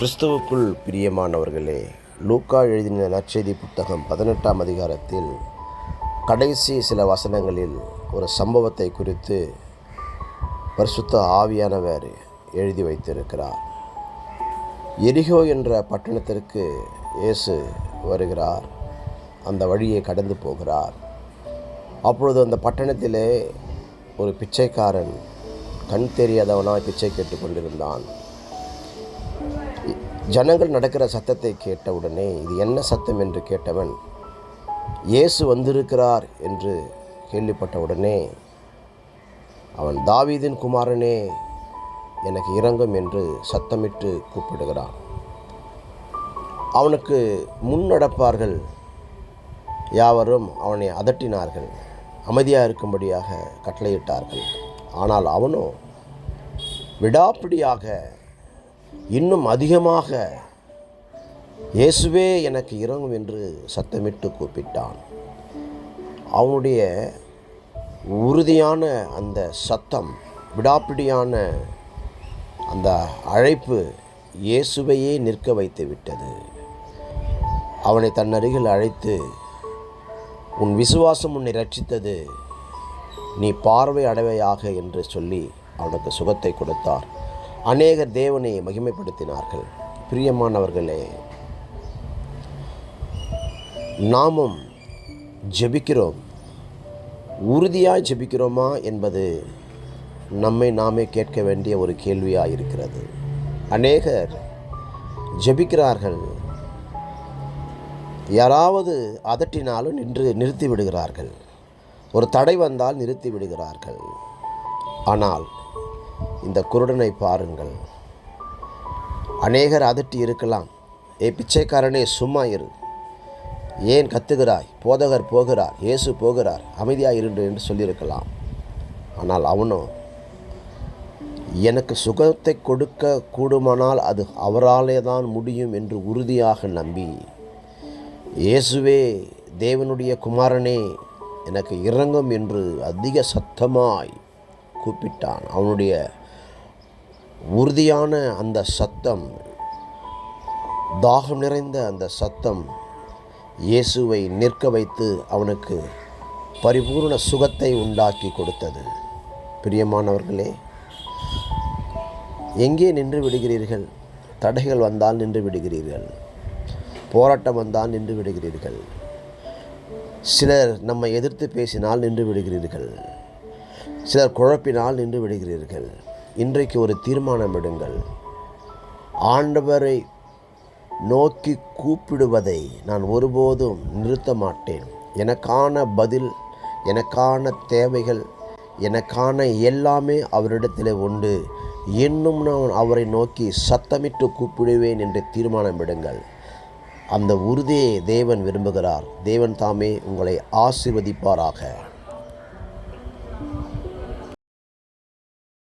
கிறிஸ்துவுக்குள் பிரியமானவர்களே, லூக்கா எழுதின நற்செய்தி புத்தகம் 18ஆம் அதிகாரத்தில் கடைசி சில வசனங்களில் ஒரு சம்பவத்தை குறித்து பரிசுத்த ஆவியானவர் எழுதி வைத்திருக்கிறார். எரிகோ என்ற பட்டணத்திற்கு இயேசு வருகிறார். அந்த வழியை கடந்து போகிறார். அப்பொழுது அந்த பட்டணத்திலே ஒரு பிச்சைக்காரன் கண் தெரியாதவனாய் பிச்சை கேட்டு கொண்டிருந்தான். ஜனங்கள் நடக்கிற சத்தத்தை கேட்டவுடனே இது என்ன சத்தம் என்று கேட்டவன், இயேசு வந்திருக்கிறார் என்று கேள்விப்பட்டவுடனே அவன், தாவீதின் குமாரனே எனக்கு இரங்கும் என்று சத்தமிட்டு கூப்பிடுகிறான். அவனுக்கு முன்னடப்பார்கள் யாவரும் அவனை அதட்டினார்கள், அமைதியாக இருக்கும்படியாக கட்டளையிட்டார்கள். ஆனால் அவனோ விடாப்பிடியாக இன்னும் அதிகமாக இயேசுவே எனக்கு இரங்கும் என்று சத்தமிட்டு கூப்பிட்டான். அவனுடைய உறுதியான அந்த சத்தம், விடாப்பிடியான அந்த அழைப்பு இயேசுவையே நிற்க வைத்து விட்டது. அவனை தன் அருகில் அழைத்து, உன் விசுவாசம் உன்னை ரட்சித்தது, நீ பார்வை அடைவையாக என்று சொல்லி அவனுக்கு சுகத்தை கொடுத்தார். அநேகர் தேவனை மகிமைப்படுத்தினார்கள். பிரியமானவர்களே, நாமும் ஜெபிக்கிறோம். உறுதியாய் ஜெபிக்கிறோமா என்பது நம்மை நாமே கேட்க வேண்டிய ஒரு கேள்வியாக இருக்கிறது. அநேகர் ஜெபிக்கிறார்கள், யாராவது அதட்டினாலும் நிறுத்தி விடுகிறார்கள். ஒரு தடை வந்தால் நிறுத்தி விடுகிறார்கள். ஆனால் இந்த குருடனை பாருங்கள். அநேகர் அதட்டி இருக்கலாம், பிச்சைக்காரனே சும்மா இரு, ஏன் கத்துகிறாய், போதகர் போகிறார், இயேசு போகிறார், அமைதியாக இரு என்று சொல்லியிருக்கலாம். ஆனால் அவனோ, எனக்கு சுகத்தை கொடுக்க கூடுமானால் அது அவராலே தான் முடியும் என்று உறுதியாக நம்பி, இயேசுவே தேவனுடைய குமாரனே எனக்கு இரங்கும் என்று அதிக சத்தமாய் கூப்பிட்டான். அவனுடைய உறுதியான அந்த சத்தம், தாகம் நிறைந்த அந்த சத்தம் இயேசுவை நிற்க வைத்து அவனுக்கு பரிபூர்ண சுகத்தை உண்டாக்கி கொடுத்தது. பிரியமானவர்களே, எங்கே நின்று விடுகிறீர்கள்? தடைகள் வந்தால் நின்று விடுகிறீர்கள், போராட்டம் வந்தால் நின்று விடுகிறீர்கள், சிலர் நம்மை எதிர்த்து பேசினால் நின்று விடுகிறீர்கள், சிலர் குழப்பினால் நின்று விடுகிறீர்கள். இன்றைக்கு ஒரு தீர்மானம் எடுங்கள். ஆண்டவரை நோக்கி கூப்பிடுவதை நான் ஒருபோதும் நிறுத்த மாட்டேன். எனக்கான பதில், எனக்கான தேவைகள், எனக்கான எல்லாமே அவரிடத்தில் உண்டு. இன்னும் நான் அவரை நோக்கி சத்தமிட்டு கூப்பிடுவேன் என்று தீர்மானம் எடுங்கள். அந்த உறுதியை தேவன் விரும்புகிறார். தேவன் தாமே உங்களை ஆசீர்வதிப்பாராக.